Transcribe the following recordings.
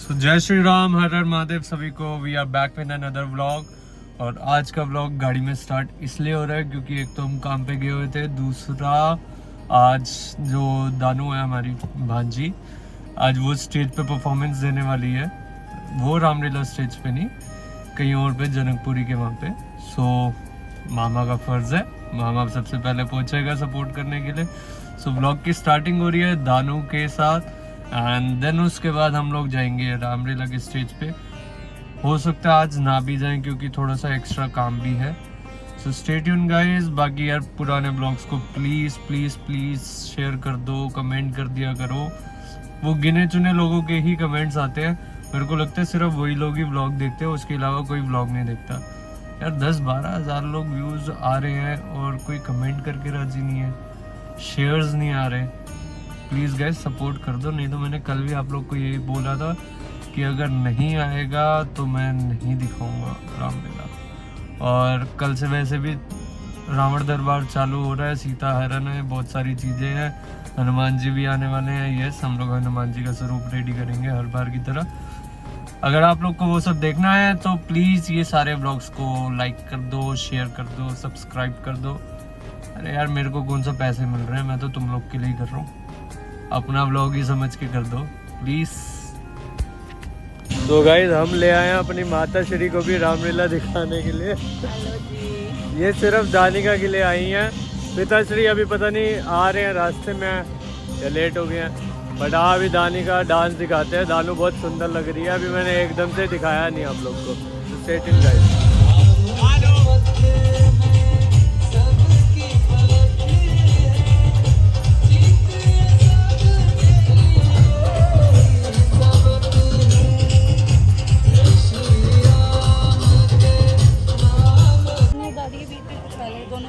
जय श्री राम, हर हर महादेव सभी को। We are back with another vlog. और आज का व्लॉग गाड़ी में स्टार्ट इसलिए हो रहा है क्योंकि एक तो हम काम पे गए हुए थे, दूसरा आज जो दानू है हमारी भांजी, आज वो स्टेज पे परफॉर्मेंस देने वाली है। वो रामलीला स्टेज पे नहीं, कहीं और पे, जनकपुरी के वहाँ पे। सो मामा का फर्ज है, मामा सबसे पहले पहुँचेगा सपोर्ट करने के लिए। सो व्लॉग की स्टार्टिंग हो रही है दानू के साथ एंड देन उसके बाद हम लोग जाएंगे रामलीला के स्टेज पे। हो सकता है आज ना भी जाएं क्योंकि थोड़ा सा एक्स्ट्रा काम भी है। So stay tune guys. बाकी यार पुराने ब्लॉग्स को प्लीज़ प्लीज़ प्लीज़ शेयर कर दो, कमेंट कर दिया करो। वो गिने चुने लोगों के ही कमेंट्स आते हैं। मेरे को लगता है सिर्फ वही लोग ही ब्लॉग देखते हैं, उसके अलावा कोई ब्लॉग नहीं देखता। यार 10-12 हज़ार लोग व्यूज़ आ रहे हैं और कोई कमेंट करके राजी नहीं है, शेयर्स नहीं आ रहे। प्लीज़ गाइस सपोर्ट कर दो, नहीं तो मैंने कल भी आप लोग को यही बोला था कि अगर नहीं आएगा तो मैं नहीं दिखाऊंगा रामलीला। और कल से वैसे भी रावण दरबार चालू हो रहा है, सीता हरण है, बहुत सारी चीज़ें हैं। हनुमान जी भी आने वाले हैं। यस, हम लोग हनुमान जी का स्वरूप रेडी करेंगे हर बार की तरह। अगर आप लोग को वो सब देखना है तो प्लीज़ ये सारे ब्लॉग्स को लाइक कर दो, शेयर कर दो, सब्सक्राइब कर दो। अरे यार मेरे को कौन सा पैसे मिल रहे हैं, मैं तो तुम लोग के लिए ही कर रहा हूँ। अपना व्लॉग ही समझ के कर दो प्लीज। तो गाइस हम ले आए हैं अपनी माता श्री को भी रामलीला दिखाने के लिए। ये सिर्फ दानिका के लिए आई हैं। पिताश्री अभी पता नहीं आ रहे हैं रास्ते में या लेट हो गए हैं, बट हाँ अभी दानिका डांस दिखाते हैं। दानू बहुत सुंदर लग रही है। अभी मैंने एकदम से दिखाया नहीं आप लोग को। तो स्टे ट्यून्ड गाइस।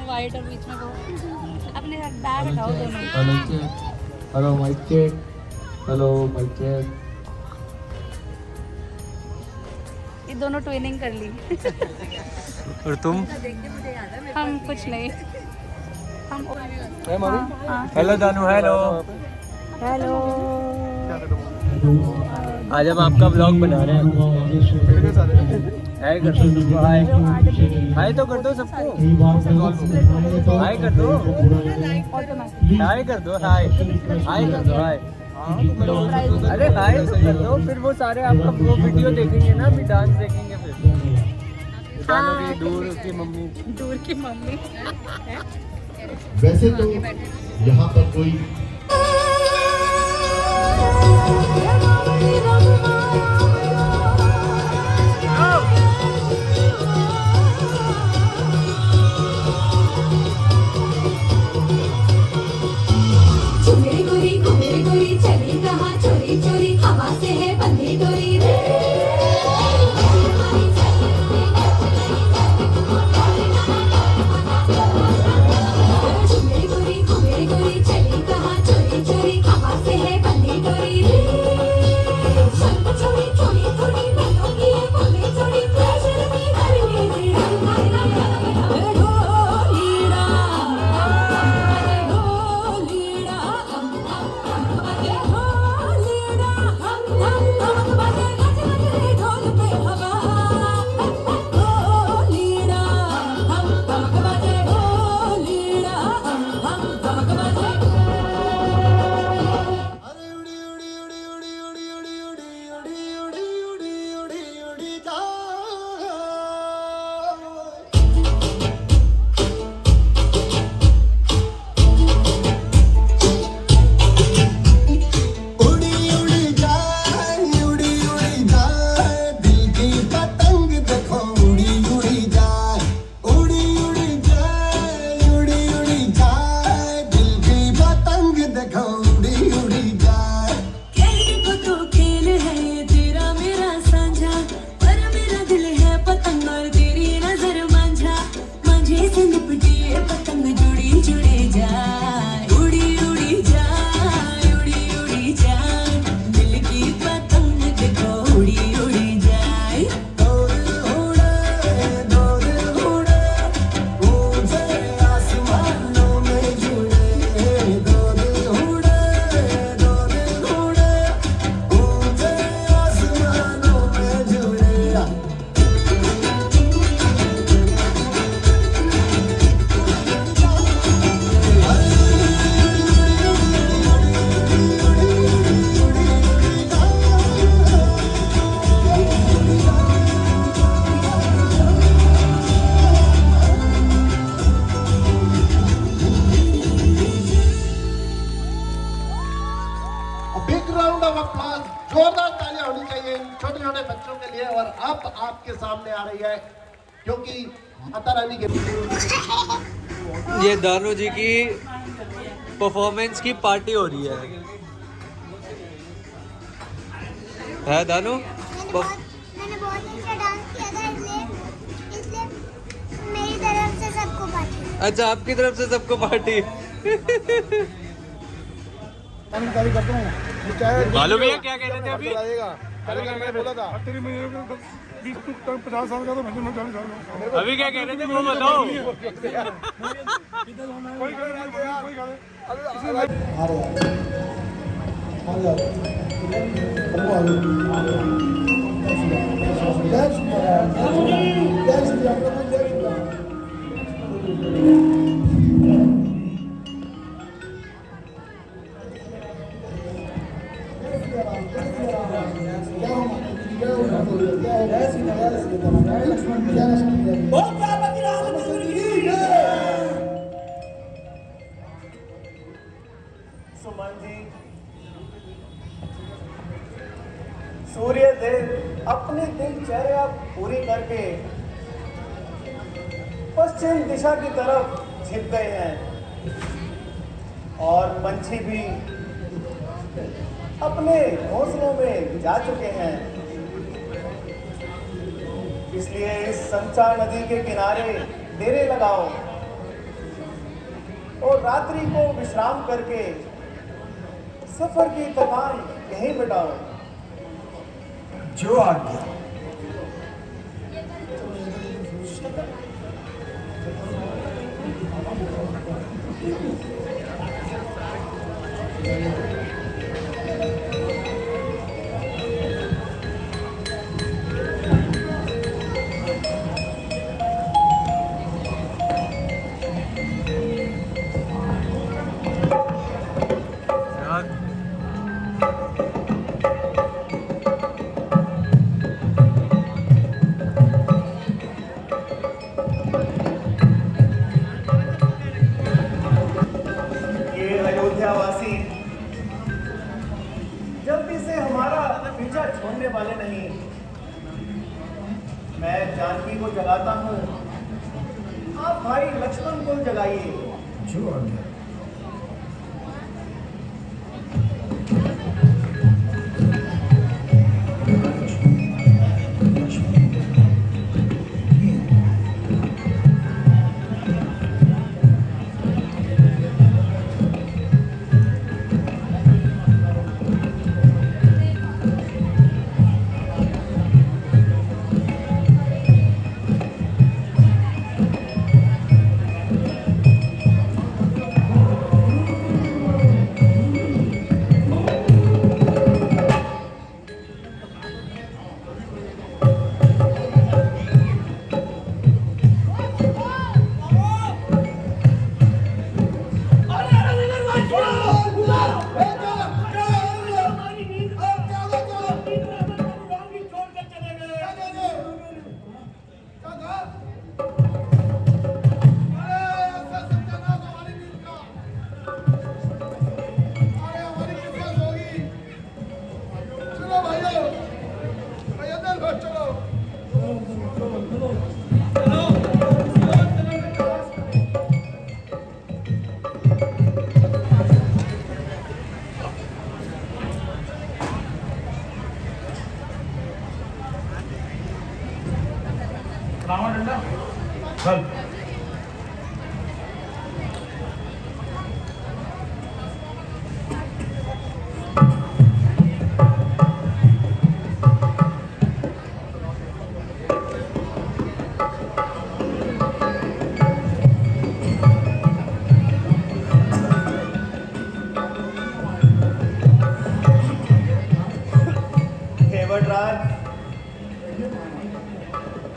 वाइट और बीच में वो अपने बैग हटाओ दोनों। Hello check, hello mike check, hello mike check. ये दोनों ट्विनिंग कर ली। और तुम? हम कुछ नहीं, हम हेलो दानू, हेलो हेलो। आज हम आपका ब्लॉग बना रहे हैं। हाय कर दो, हाय हाय तो कर दो सबको, हाय कर दो, हाय कर दो, हाय हाय कर दो, हाय। अरे हाय तो कर दो, फिर वो सारे आपका वो वीडियो देखेंगे ना, अभी डांस देखेंगे फिर। हाँ, दूर की मम्मी, दूर की मम्मी। वैसे तो यहाँ पर कोई होनी चाहिए इन छोटे छोटे बच्चों के लिए। और अब आपके सामने आ रही है, क्योंकि माता रानी के ये दानू जी की परफॉर्मेंस की पार्टी हो रही है दानू? मैंने बहुत अच्छा डांस किया था, इसलिए मेरी तरफ से सबको पार्टी। अच्छा, आपकी तरफ से सबको पार्टी। मालूम है क्या कह रहे थे अभी? मैंने बोला था तेरी मैं 50 साल का तो मैं 40 साल का। अभी क्या कह रहे थे वो बताओ। कोई सुमन जी, सूर्य देव अपनी दिनचर्या पूरी करके पश्चिम दिशा की तरफ छिप गए हैं और पंछी भी अपने घोंसलों में जा चुके हैं। इसलिए इस संचार नदी के किनारे डेरे लगाओ और रात्रि को विश्राम करके सफर की थकान यहीं बिताओ। जो आज्ञा। अयोध्यावासी जल्दी से हमारा पीछा छोड़ने वाले नहीं। मैं जानकी को जगाता हूँ, आप भाई लक्ष्मण को जगाइए। जो आज्ञा।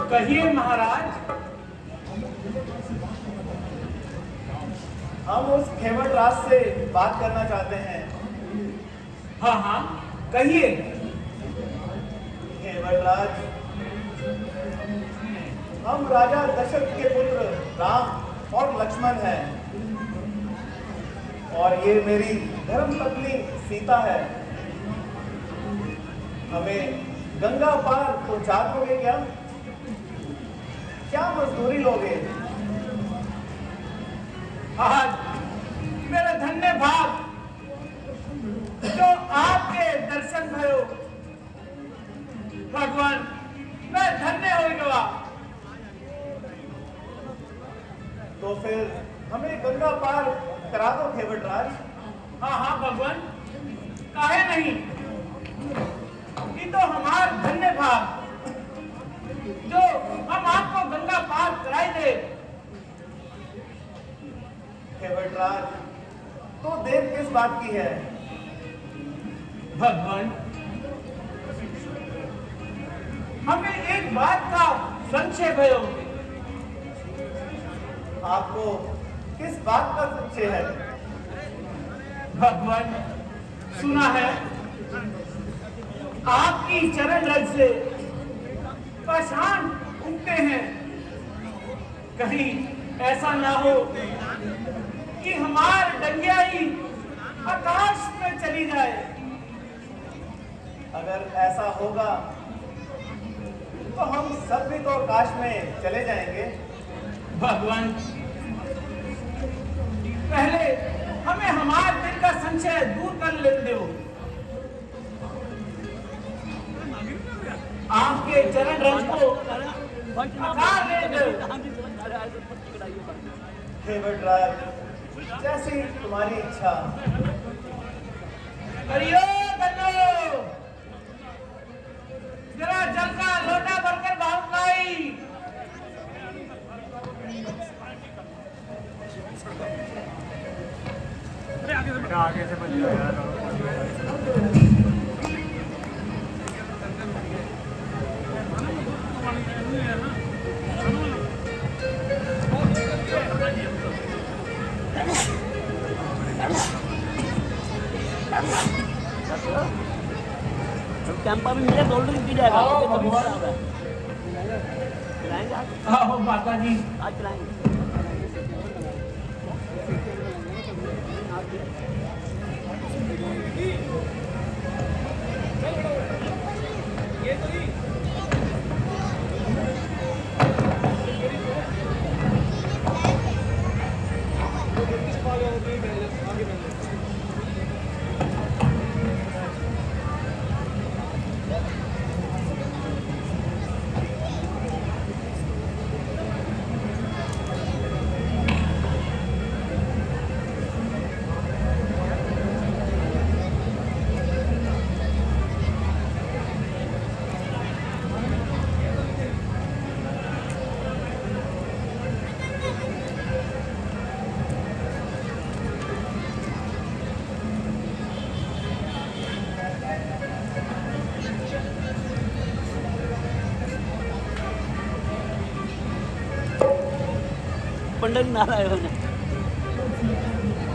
कहिए महाराज। हम उस खेवड़ राज से बात करना चाहते हैं। हाँ हाँ कहिए। खेवड़ राज, हम राजा दशरथ के पुत्र राम और लक्ष्मण हैं और ये मेरी धर्मपत्नी सीता है। हमें गंगा पार पहुंचा दोगे क्या? क्या मजदूरी लोगे? आज मेरा धन्य भाग जो आपके दर्शन भयो भगवान, मैं धन्य हो गया। तो फिर हमें गंगा पार करा दो खेवटराज। हाँ हाँ भगवान, काहे नहीं, ये तो हमार धन्य भाग जो हम आपको गंगा पार कराई दे। खेवटराज, तो देर किस बात की है? भगवान, हमें एक बात का संशय भयो। आपको किस बात का संशय है? भगवान, सुना है आपकी चरण रज से पाषाण उगते हैं। कहीं ऐसा ना हो कि हमार डंगिया ही आकाश में चली जाए। अगर ऐसा होगा तो हम सब भी तो आकाश में चले जाएंगे। भगवान, पहले हमें हमारे दिल का संशय दूर कर लेने दो। आपके चरण रज को आकार ले दो। खेवटराज, जैसी तुम्हारी इच्छा। करियो बनो, जरा जल का लोटा भरकर बाहर लाई। आगे से बच यार। कैंपा में मिले गोल्ड की जाएगा। चलाएंगे आज, हाँ माता जी, आज चलाएंगे। पंडित नारायण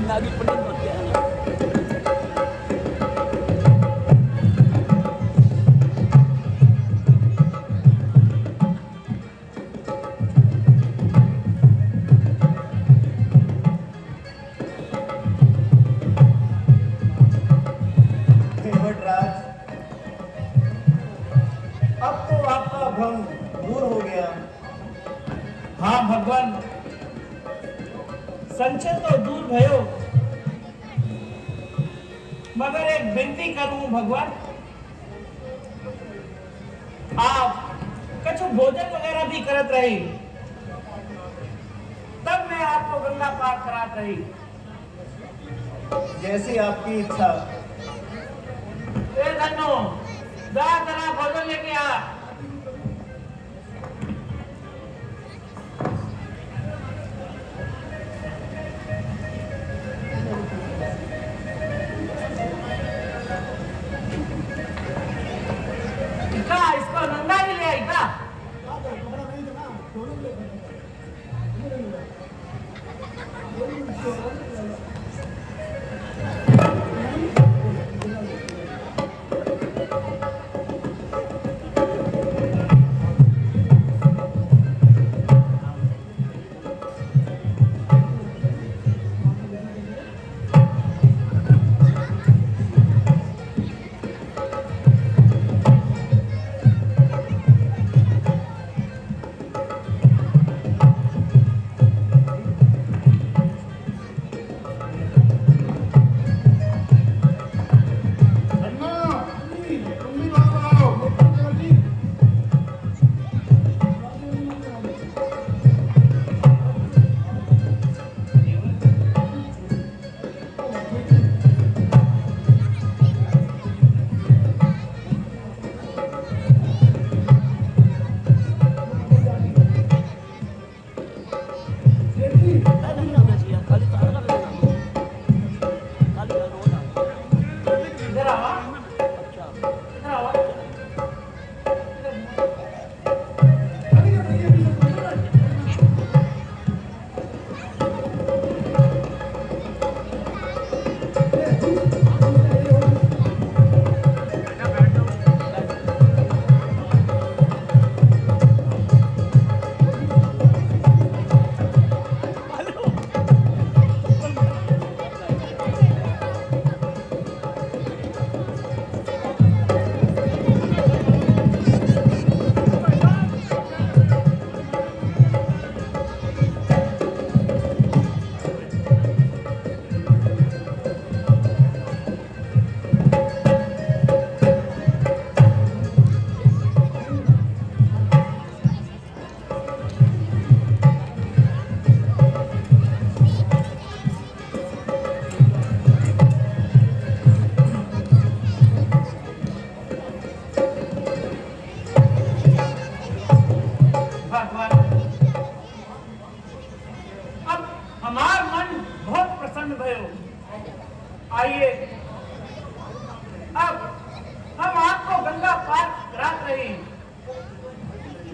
नागी पंडित होते हैं। खेवटराज, अब तो आपका भ्रम दूर हो गया। हाँ भगवान, संचय तो दूर भयो, मगर एक विनती करूं भगवान, आप कछु भोजन वगैरह भी करत रही, तब मैं आपको गंगा पार करात रही। जैसी आपकी इच्छा। ए धन्नो, जा जरा भोजन लेके आ। इसको नंगा भी ले आई का?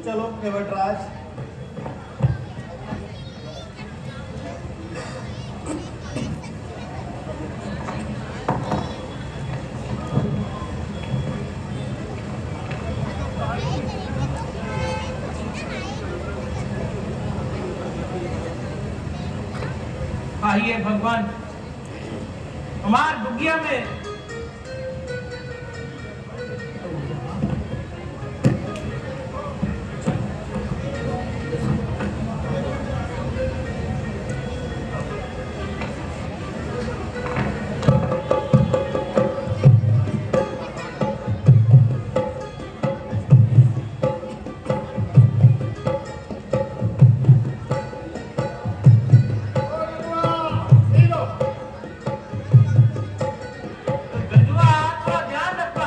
चलो केवट राज। आइए भगवान, हमार दुनिया में गंजुआ थोड़ा ध्यान रखना।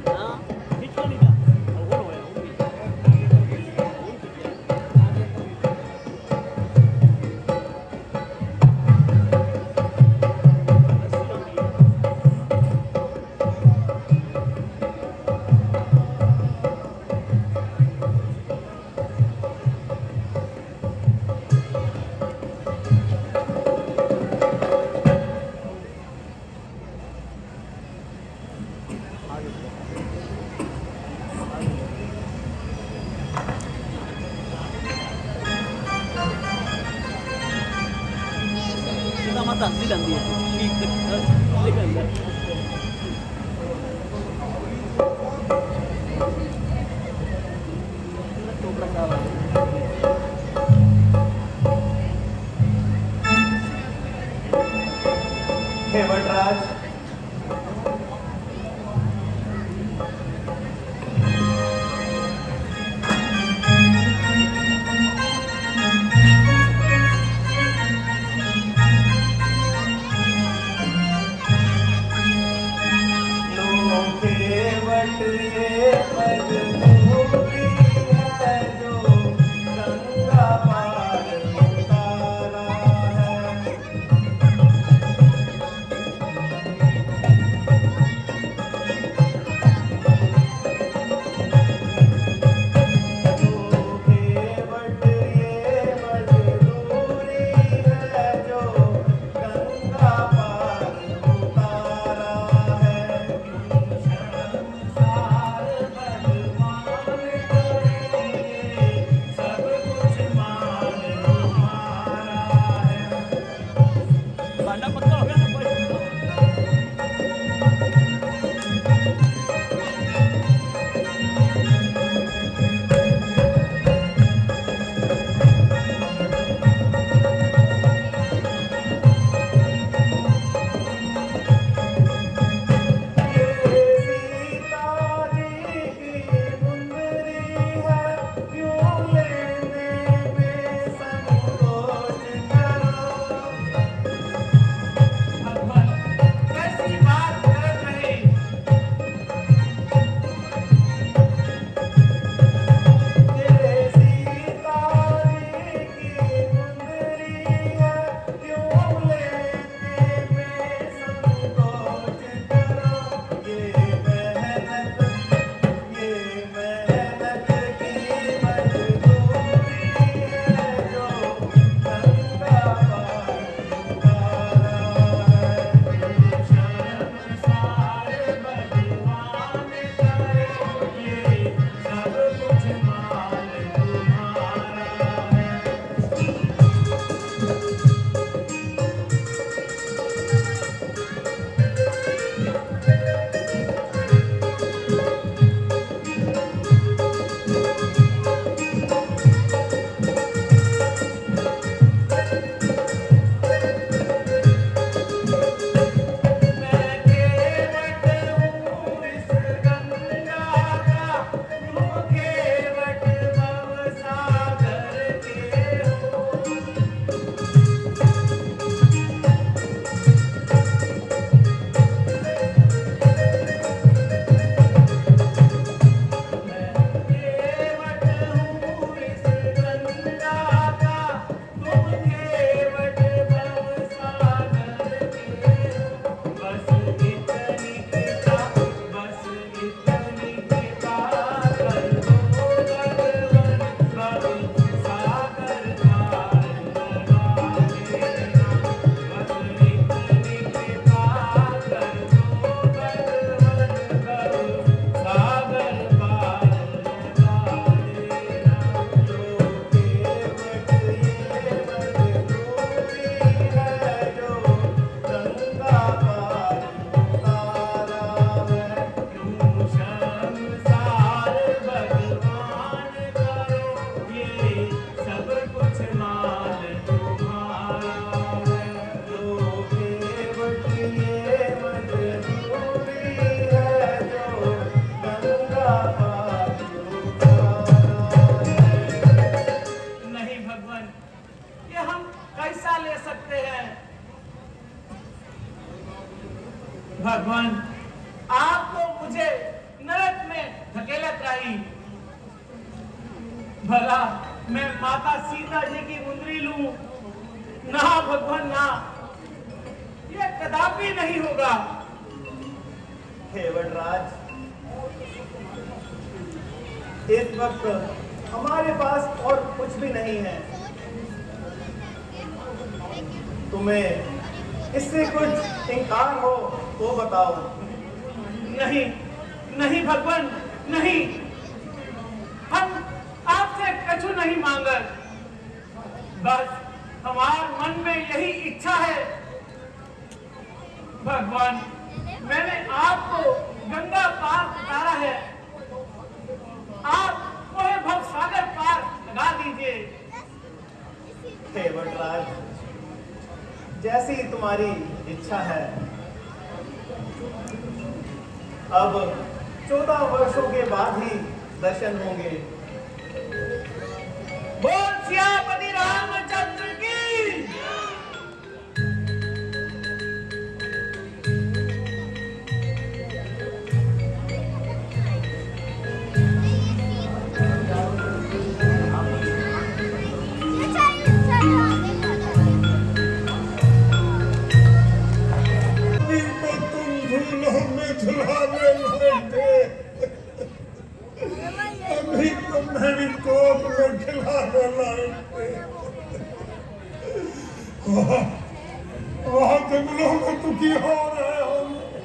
हाँ, खींच को नहीं जा। वो हो गया, वो भी। सीधा मत हंसी लंदी है। ठीक है, निकल जा। टोकरा खा रहा है। केवट राज, लो केवट ये मजबूरी है जो गंगा पार उतारा है। केवट ये मजदूरी है जो गंगा पार उतारा है। भगवान, आप तो मुझे नरक में धकेलत रही। भला मैं माता सीता जी की मुंदरी लूं? ना भगवान ना, यह कदापि नहीं होगा। हे वनराज, इस वक्त हमारे पास और कुछ भी नहीं है। तुम्हें इससे कुछ इनकार हो तो बताओ। नहीं नहीं भगवान, नहीं, हम आपसे कछु नहीं मांगत। बस हमारे मन में यही इच्छा है। भगवान, मैंने आपको गंगा पार उतारा है, आप वह भव सागर पार लगा दीजिए। हे वनराज, जैसी तुम्हारी इच्छा है। अब 14 वर्षों के बाद ही दर्शन होंगे। बोल सियापति रामचंद्र की। अभी तो मेरी कोप में खिलाने लायक वहाँ जंगलों में दुखी हो रहे होंगे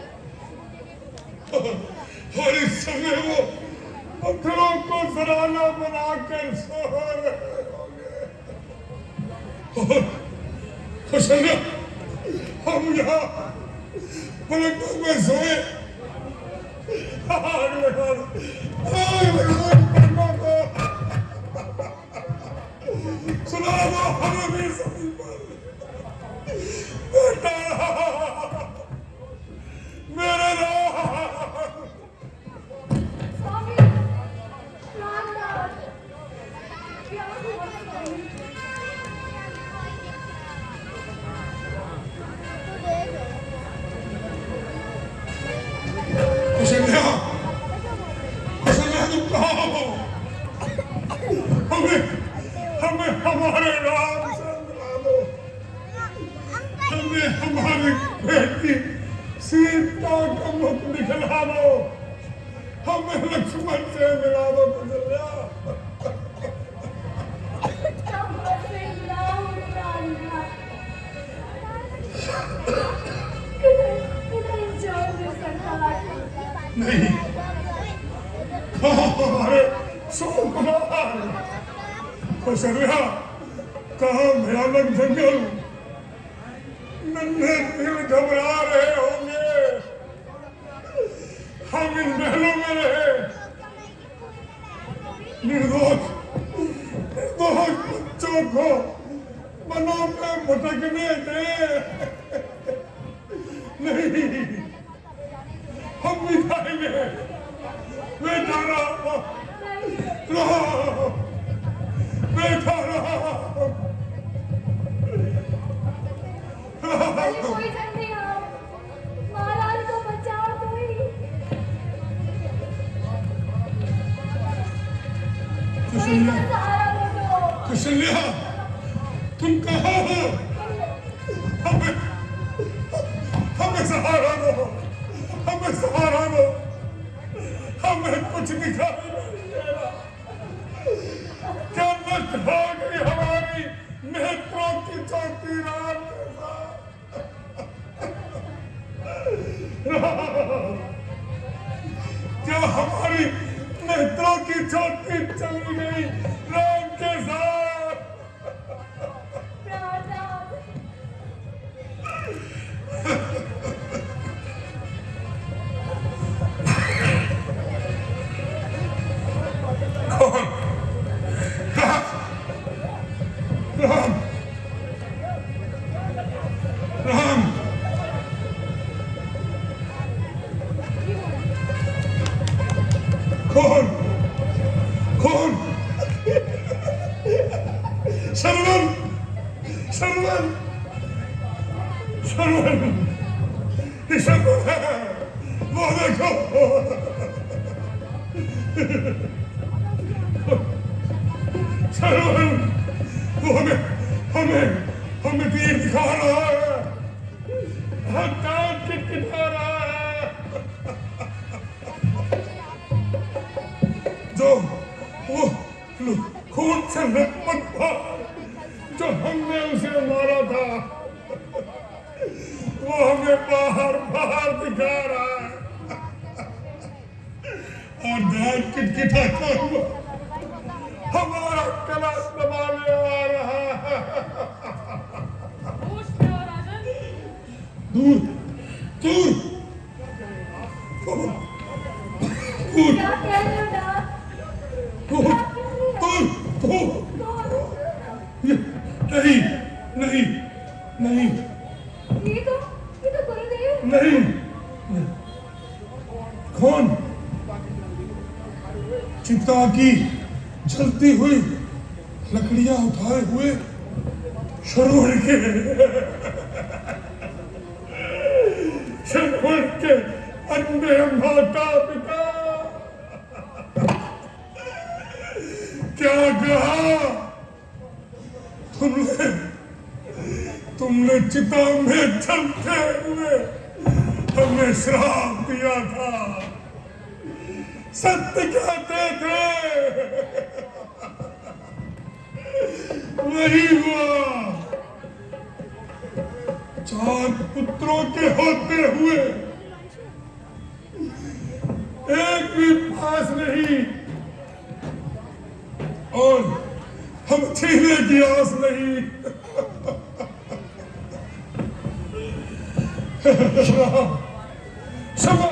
और इस समय वो पत्थरों को सराहना बनाकर सो रहे होंगे। खुशहाल हम यहाँ पलकों में सोए आग लगा सुना दो हमें भी सभी पर बेटा मेरे राम। कुशल्या, कुशल्या तुम कहाँ हो? हमें हमारे राम से मिला दो। हमें हमारी बेटी सीता का मुख दिखला दो। हमें लक्ष्मण से मिला दो कुशल्या। नहीं, हमारे सुकुमार कौशल्या, कहाँ भयानक जंगल, नन्हे दिल घबरा रहे होंगे। हम इन महलों में रहे, निर्दोष बच्चों को मनों में भटकने दे। नहीं, हम भी जाएंगे। बेटा रहो, बेटा रहो। कोई डर नहीं आओ, महाराज को बचाओ कोई। कुशल्या, तुम कहाँ हो? हमें सहारा दो, हमें सहारा दो। हमें कुछ दिखाई नहीं दे रहा। क्या नष्ट हो गई हमारी नेत्रों की ज्योति राम के साथ? क्या हमारी नेत्रों की ज्योति चली गई राम के साथ? राम, राम, कौन, कौन, दिसंबर है, वो देखो। सरवन, वो हमें तीर दिखा रहा है, कान किटकिटा रहा है। जो वो खून से लथपथ था, जो हमने उसे मारा था, वो हमें बाहर दिखा रहा है और दांत किटकिटाता हुआ हमारा गला दबाने आ रहा है। दूर दूर नहीं नहीं नहीं ये तो गुरुदेव। नहीं। कौन? चिता की जलती हुई लकड़ियां उठाए हुए श्रवण के अंधे माता पिता क्या कहा तुमने चिता में जलते हुए हमें श्राप दिया था, सत्य कहते थे, वही हुआ। 4 पुत्रों के होते हुए एक भी पास नहीं और हम छीने की आस नहीं। क्षमा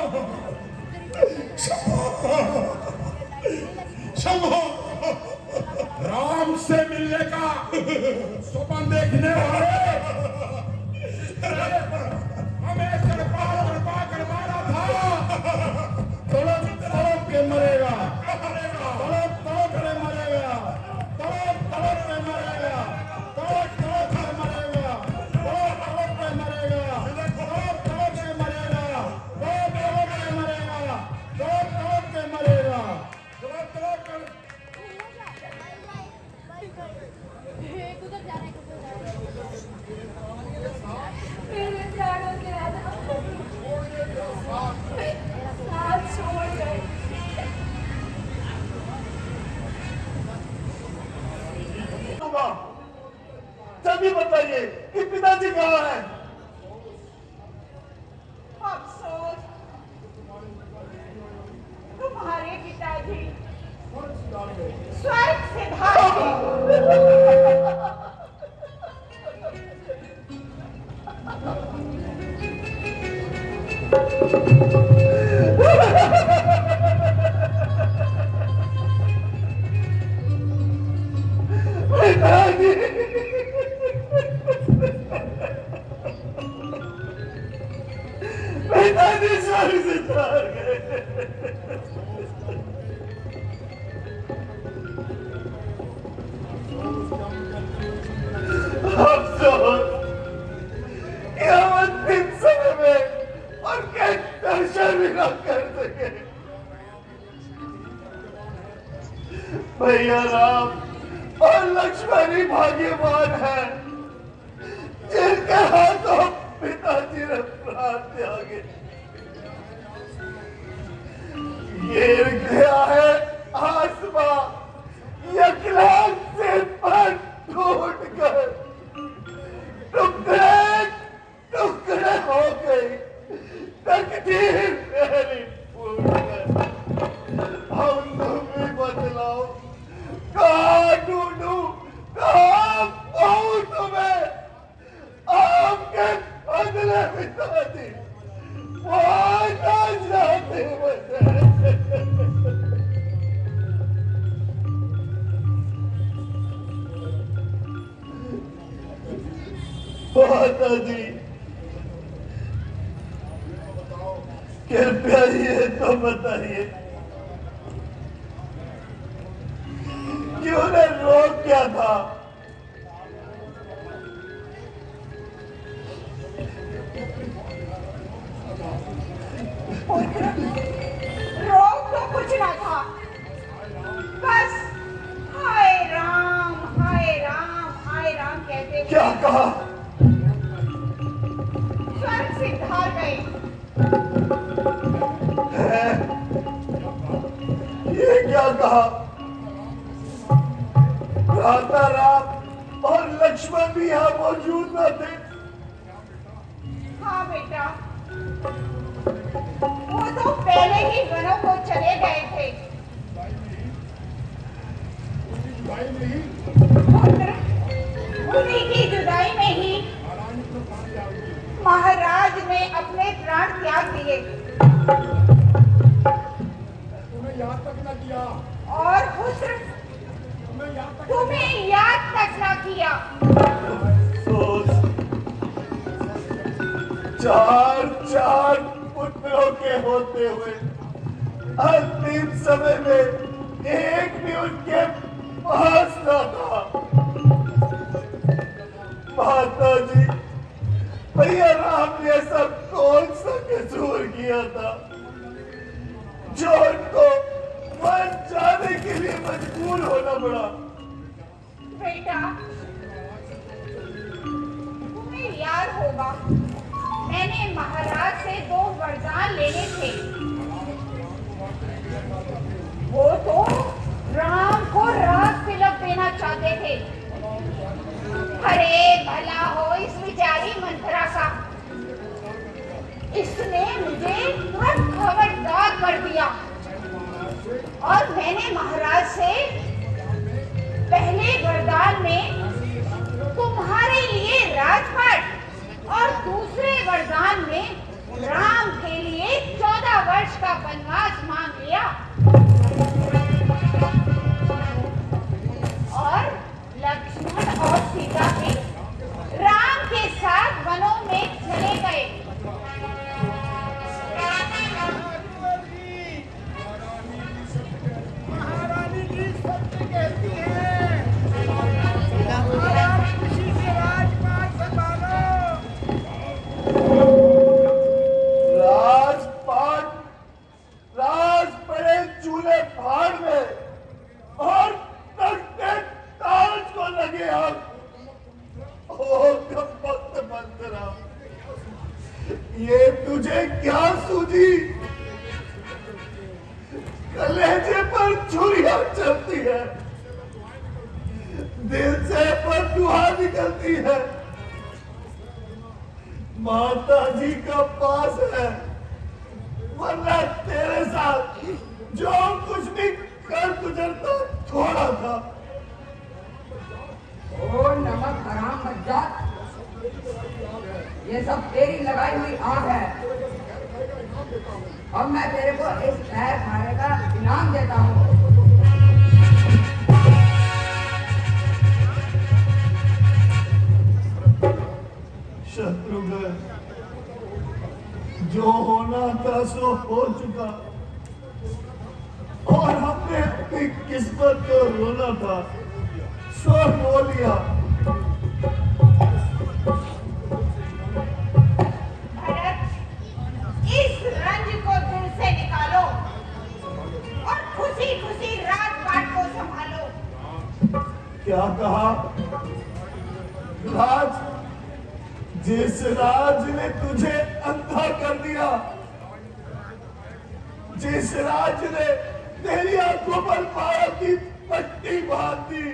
राम से मिलने का स्वप्न देखने वाले हमें कृपा करवाना था। तड़प तड़प के मरेगा, तड़प तड़प के मरेगा, तड़प तड़प के मरेगा, तड़प तड़प के मरेगा, तड़प तड़प के मरेगा, तड़प तड़प के मरेगा, तड़प तड़प के मरेगा, तड़प तड़प के मरेगा, तड़प तड़प के। कुधर जा रहे मेरे प्राणों के राजा साथ छोड़ गए। जल्दी बताइए कि पिताजी कहाँ हैं? अफसोस, तुम्हारे पिताजी स्वर्ग से भागे। पिताजी स्वर्ग से चढ़ गए। अफसोस, हम अंतिम समय में उनके दर्शन भी न कर सके। भैया राम और लक्ष्मण ही भाग्यवान है जिनके हाथों पिताजी ने प्राण त्यागे। गिर गया है आसमां, यकलांग से पर टूट कर टुकड़े टुकड़े हो गई। तकदीर मेरी फूट गई। हम तुम भी बदलाओ, कहाँ ढूंढूं, कहाँ पाऊं तुम्हें? आपके बदले पिताजी माना जाते मुझे। माताजी कृपया ये तो बताइए कि उन्हें रोग क्या था? पुत्र, रोग तो कुछ न था, बस हाय राम हाय राम हाय राम कहते हुए क्या कहा? स्वर्ग सिधार गए। है? ये क्या कहा? भ्राता राम और लक्ष्मण भी यहाँ मौजूद न थे? हाँ बेटा, वो तो पहले ही वनों को चले गए थे। पुत्र, उन्हीं की जुदाई में ही महाराज ने अपने प्राण त्याग दिए। तुम्हें याद तक न किया। और पुत्र, तुम्हें याद तक न किया। सोच, चार पुत्रों के होते हुए अंतिम समय में एक भी उनके पास न था। माता जी, भैया राम ने ऐसा कौन सा कसूर किया था जो उनको मर जाने के लिए मजबूर होना पड़ा? बेटा, तुम्हें याद होगा, मैंने महाराज से 2 वरदान लेने थे। वो तो राम को राज तिलक देना चाहते थे। अरे भला हो इस बेचारी मंथरा का, इसने मुझे तुरंत खबरदार कर दिया और मैंने महाराज से पहले वरदान में तुम्हारे लिए राजपाट और दूसरे वरदान में राम के लिए 14 वर्ष का वनवास मांग लिया और लक्ष्मण और सीता भी राम के साथ वनों में चले गए। महारानी जी सत्य कहती है और आप खुशी से राजपाट संभालो। राज पड़े चूल्हे फाड़ में और तख्ते ताज को लगे हम। ओ कपट मंत्रा, ये तुझे क्या सूझी? कलेजे पर छुरियां चलती है, दिल से बददुआ निकलती है। माता जी का पास है, वरना तेरे साथ जो कुछ भी कर गुजरता थोड़ा था। ओ नमक हराम बज्जात, ये सब तेरी लगाई हुई आग है। अब मैं तेरे को इस शहर खाने का इनाम देता हूँ। शत्रुघ्न, जो होना था सो हो चुका और हमने अपनी किस्मत को रोना था सो रो लिया। इस रंज को दिल से निकालो और खुशी खुशी राजपाट को संभालो। क्या कहा? राज, जिस राज ने तुझे अंधा कर दिया, जिस राज ने तेरी आंखों पर माया की पट्टी बांध दी,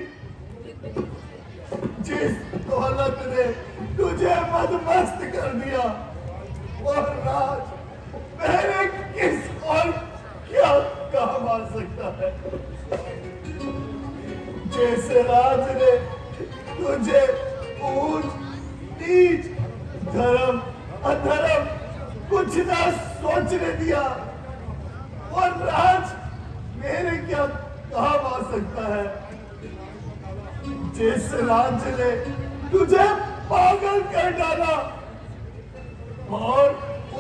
जिस दौलत ने तुझे मदमस्त कर दिया, और राज मैंने किस और क्या काम आ सकता है? जिस राज ने तुझे ऊंच नीच, धर्म अधर्म कुछ ना सोचने दिया, और राज मेरे क्या काम आ सकता है? जिस राज ने तुझे पागल कर डाला और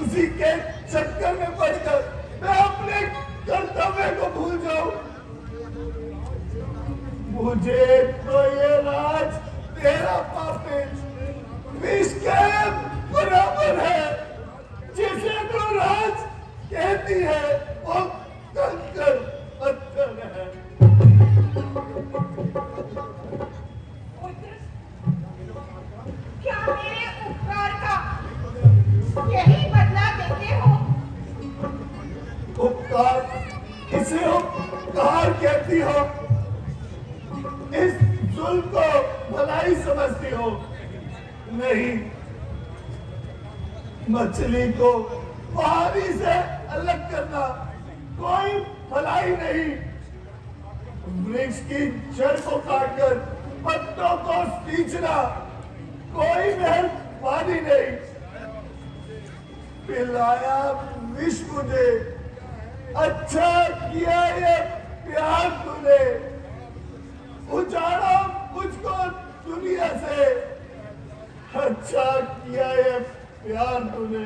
उसी के चक्कर में पड़कर मैं अपने कर्तव्य को भूल जाऊं। मुझे तो ये राज तेरा पापे विष के बराबर है, जिसे तो राज कहती कहती है वो कंकड़ पत्थर है। क्या मेरे उपकार का यही बदला देते हो? उपकार, इसे उपकार कहती हो? इस जुल्म को भलाई समझती हो? नहीं, मछली को पानी से अलग करना कोई भलाई नहीं। वृक्ष की जड़ को काटकर पत्तों को सींचना कोई मेहरबानी नहीं। पिलाया विष मुझे, अच्छा किया ये प्यार तूने, उजाड़ा मुझको दुनिया से, अच्छा किया ये प्यार तूने।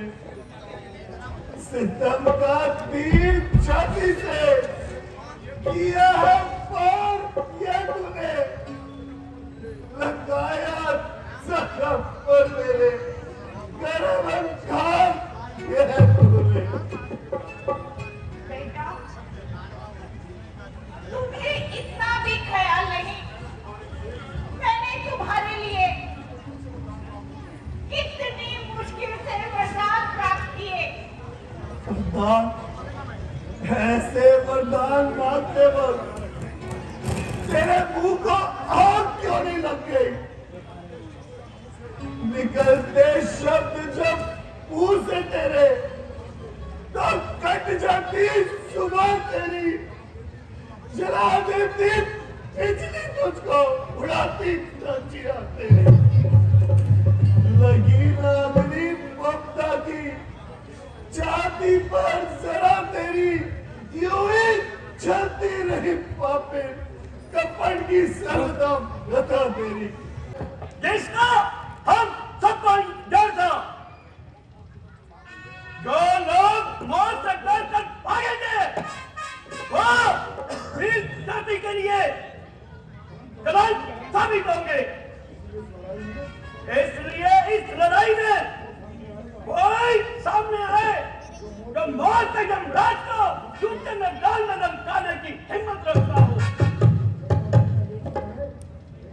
सितम का तीर छाती से किया है पार ये तूने, लगाया जख्म पर मेरे गरम अंगार ये तूने। बेटा, तुम्हें इतना भी ख्याल नहीं मैंने तुम्हारे लिए कितनी मुश्किल से वरदान प्राप्त किए। वरदान? ऐसे वरदान मांगते वक्त तेरे मुंह को आग क्यों नहीं लग गई? निकलते शब्द जब मुंह से तेरे तो कट जाती सुबह तेरी, जला देती बिजली तुझको, उड़ाती चिरा तेरी। लगी नागनी ममता की छाती पर जरा तेरी, यूं ही चलती रही पापे कपड़ की सरदम गता तेरी। जिसका हम सबको डर था, जो लोग मौत से डर कर भागेंगे वो इस जाति के लिए गलत साबित होंगे। इसलिए इस लड़ाई में कोई सामने आए जो मौत के यमराज को जूते में डालने ललकाने की हिम्मत रखता हो।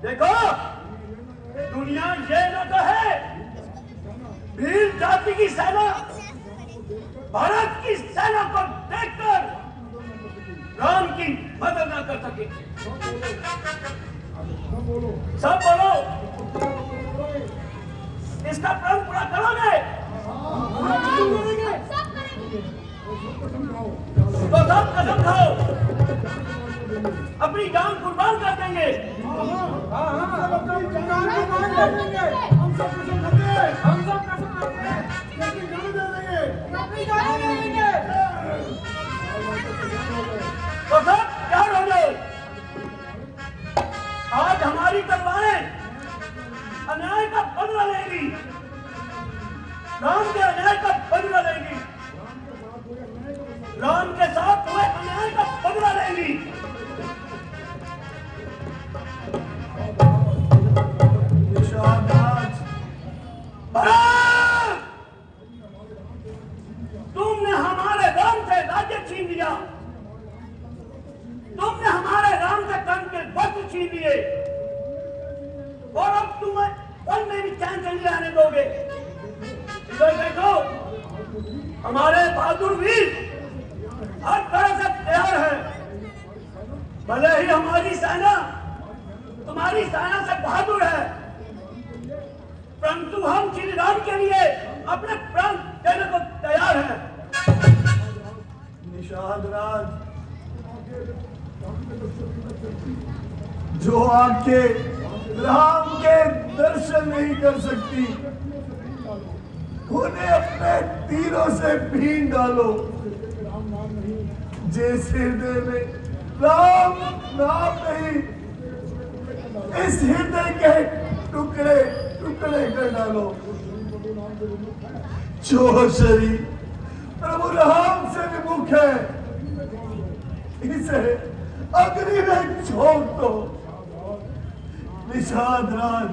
देखो, दुनिया ये न कहे भील जाति की सेना भारत की सेना को देखकर राम की मदद न कर सके। सब बोलो, इसका प्रण पूरा करोगे? तो सब कसम खाओ, अपनी जान कुर्बान कर देंगे। तो सब तैयार हो जाओ। आज हमारी तलवारें अन्याय का बदला लेगी, राम के अन्याय का बदला लेगी, राम के साथ हुए अन्याय का बदला लेगी। तुमने हमारे राम से राज्य छीन लिया, तुमने हमारे राम से धन के वस्त्र छीन लिए, और अब तुम्हें वन में भी चैन से नहीं रहने दोगे। इधर देखो, हमारे बहादुर वीर हर तरह से तैयार है। भले ही हमारी सेना तुम्हारी सेना से बहादुर है, परंतु हम श्री राम के लिए अपने प्राण देने को तैयार हैं। निषाद राज, जो आंखें राम के दर्शन नहीं कर सकती, उन्हें अपने तीरों से भीन डालो। जिस हृदय में राम नाम नहीं, इस हृदय के टुकड़े टुकड़े कर डालो। जो शरीर प्रभु राम से विमुख है, इसे अग्नि में झोंक दो। निषाद राज,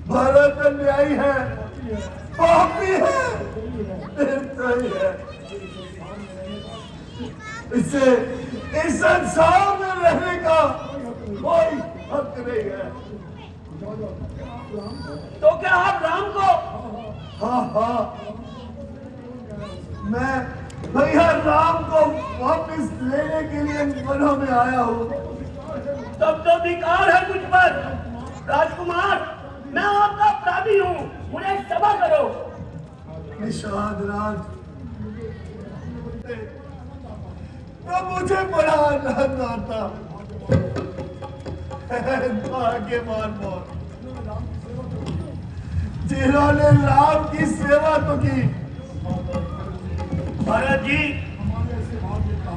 भरत अन्यायी है, पापी है, निर्दयी है, इसे इस संसार में रहने का कोई हक नहीं है। तो क्या आप राम को? हाँ, मैं भैया राम को वापस लेने के लिए वनों में आया हूँ। तब तो अधिकार है मुझ पर। राजकुमार, मैं आपका अपराधी हूँ, मुझे क्षमा करो। निषाद राज, तो मुझे बड़ा आनंद आता आगे मार जिन्होंने राम की सेवा तो की। भरत जी,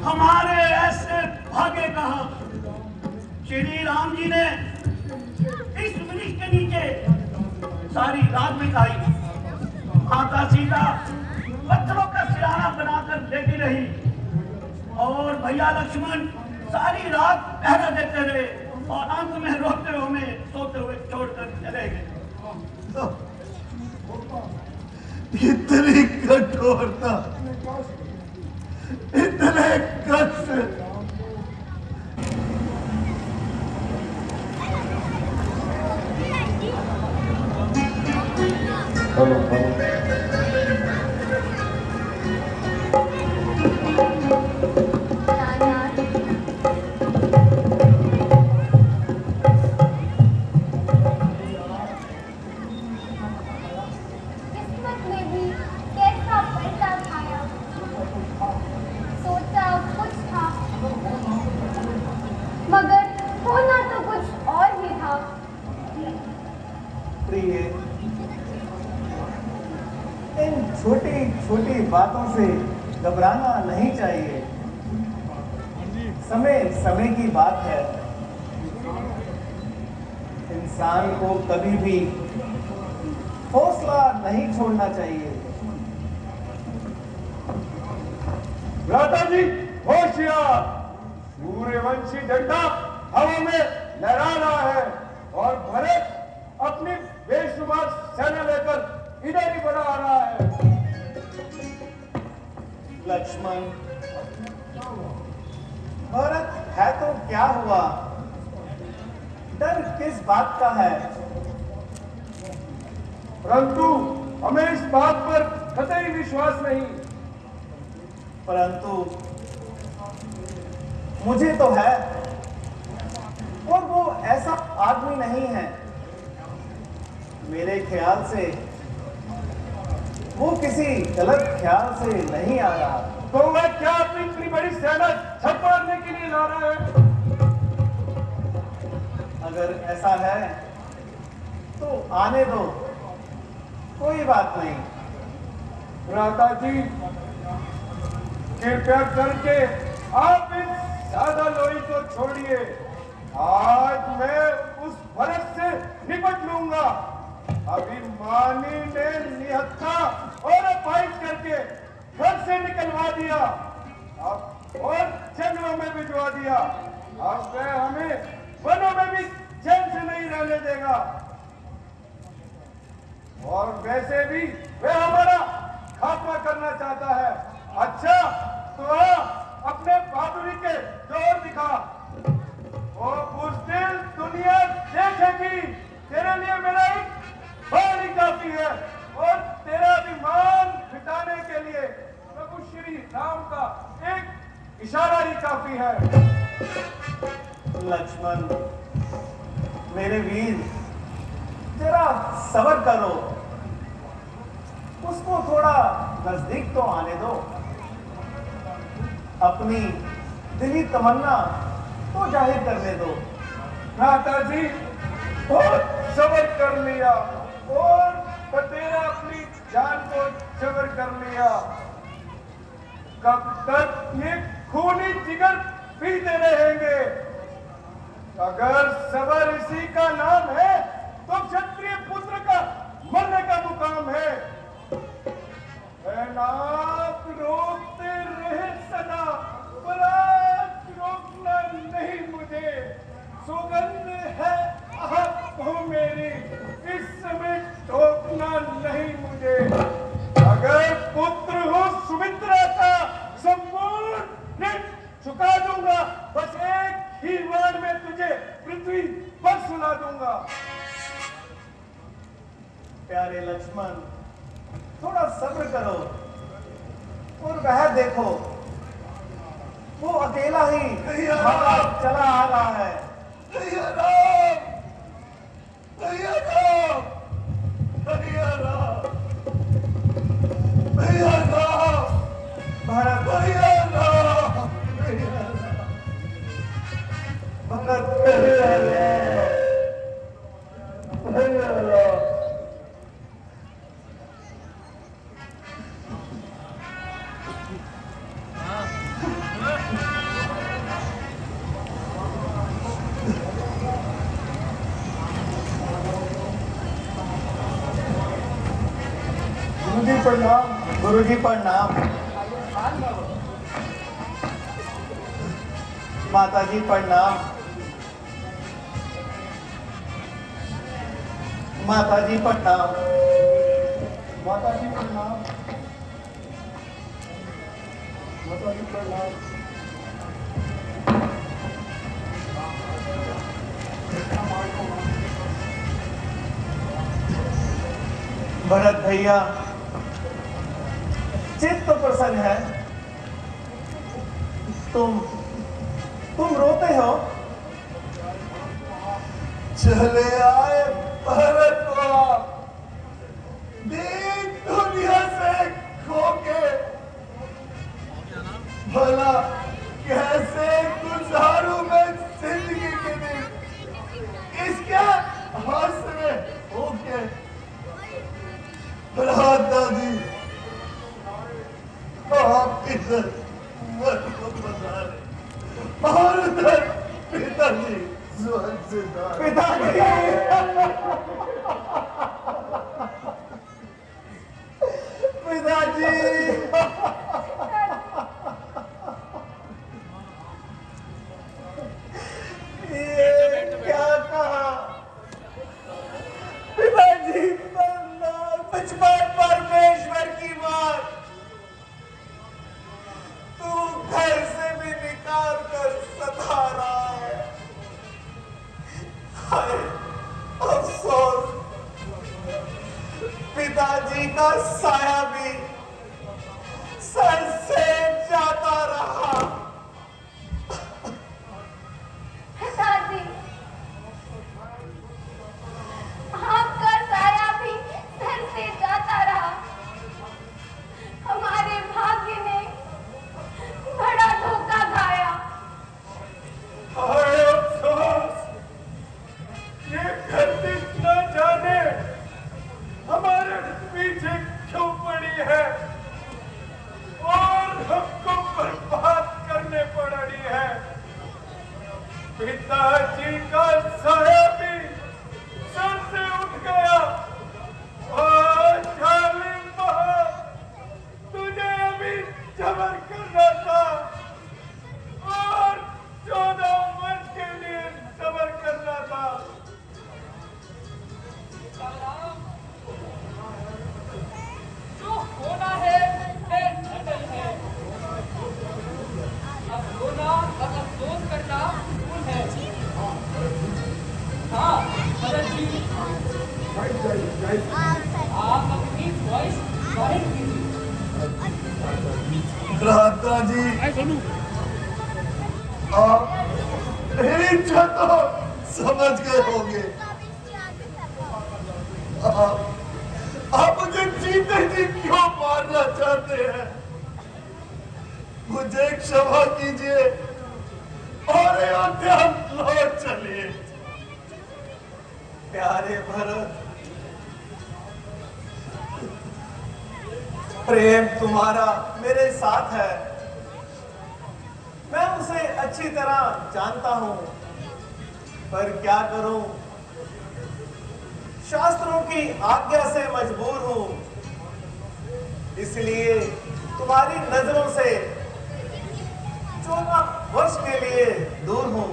हमारे ऐसे भागे कहाँ। श्री राम जी ने इस वृक्ष के नीचे सारी रात बिताई। माता सीता पत्थरों का सिराना बनाकर लेटी रही और भैया लक्ष्मण सारी रात पहरा देते रहे और अंत में रोते हुए सोते हुए छोड़कर चले गए। इतनी कठोरता, इतने कष्ट, किस्मत में भी कैसा पलटा खाया। सोचा कुछ था मगर होना तो कुछ और ही था। प्रिय, इन छोटी छोटी बातों से घबराना नहीं चाहिए। समय समय की बात है। इंसान को कभी भी हौसला नहीं छोड़ना चाहिए। भ्राता जी होशियार, सूर्यवंशी झंडा हवा में लहरा रहा है और भरत अपनी बेशुमार सेना लेकर इधर ही बढ़ा आ रहा है। लक्ष्मण, भरत है तो क्या हुआ? डर किस बात का है? परंतु हमें इस बात पर कतई विश्वास नहीं। परंतु मुझे तो है, और वो ऐसा आदमी नहीं है। मेरे ख्याल से वो किसी गलत ख्याल से नहीं आ रहा। तो वह क्या अपनी इतनी बड़ी सेना छप मारने के लिए ला रहा है? अगर ऐसा है तो आने दो, कोई बात नहीं। भ्राता जी, कृपया करके आप इस सादा लोही को छोड़िए। आज मैं उस भरत से निपट लूंगा। अभिमानी ने निहत्था और अपाहिज करके घर से निकलवा दिया, अब और जंगलों में भिजवा दिया। अब वह हमें वनों में भी चैन से नहीं रहने देगा। और वैसे भी वह हमारा खात्मा करना चाहता है। अच्छा तो अपने बहादुरी के जोर दिखा। वो बुज़दिल दुनिया देखेगी। तेरे लिए मेरा एक बाण ही काफी है और तेरा अभिमान मिटाने के लिए प्रभु श्री राम का एक इशारा ही काफी है। लक्ष्मण, मेरे वीर, जरा सब्र करो। उसको थोड़ा नजदीक तो आने दो। अपनी दिली तमन्ना तो जाहिर करने दो। भ्राता जी, बहुत सब्र कर लिया और बतेरा अपनी जान को जबर कर लिया। कब तक ये खूनी जिगर पीते रहेंगे? अगर सबर इसी का नाम है तो क्षत्रिय पुत्र का मरने का मुकाम है। आप रोकते रहे सदा, पर आज रोकना नहीं मुझे। सुगंध है आपको मेरी, इस समय टोकना नहीं मुझे। अगर पुत्र हो सुमित्रा का वह देखो, वो अकेला ही चला आ रहा है। भैया राम, भैया राम, भैया राम, भैया राम, भरत, भैया राम, भैया राम, भरत, भैया राम, भैया राम। गुरुजी प्रणाम। गुरुजी प्रणाम। माताजी प्रणाम। माताजी प्रणाम। माताजी प्रणाम। माताजी प्रणाम। भरत भैया, चित्त तो प्रसन्न है, तुम रोते हो। चले आए भारत को दीन दुनिया से खो के, भला कैसे गुजारूं मैं जिंदगी के दिन इसके हाथ में होके। प्रहलाद दादी, आप इधर मन को बता रहे और उधर पिताजी स्वर्ग से पिताजी, पिताजी, ये क्या कहा? पिताजी, मुझ पर परमेश्वर की बात, तू घर से भी निकाल कर सता रहा है। हाय अफसोस, पिताजी का साया भी सर से जाता रहा। पिताजी, आपका साया भी सर से जाता रहा। हमारे भाग्य ने बड़ा धोखा खाया। हाय अफसोस, ये धरती न जाने हमारे पीछे क्यों पड़ी है और हमको बर्बाद करने पड़ रही है। पिताजी का साया भी सर से उठ गया और जालिम बहन, तुझे अभी जबर करना था और 14 वर्ष के लिए सबर करना था। जो होना है वह अटल है। अब रोना और अफसोस करना भूल है। हाँ भरत जी, आप अपनी वॉइस जाहिर कीजिए। भ्राता जी, आप इच्छा तो समझ गए होंगे। आप मुझे जीते जी क्यों मारना चाहते हैं? मुझे क्षमा कीजिए और अयोध्या लौट चलिए। प्यारे भरत, प्रेम तुम्हारा मेरे साथ है। मैं उसे अच्छी तरह जानता हूं, पर क्या करूं, शास्त्रों की आज्ञा से मजबूर हूं। इसलिए तुम्हारी नजरों से 14 वर्ष के लिए दूर हूं।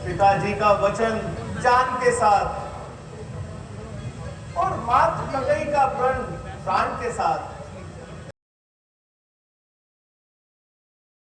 पिताजी का वचन जान के साथ और मात ककई का प्रण प्राण के साथ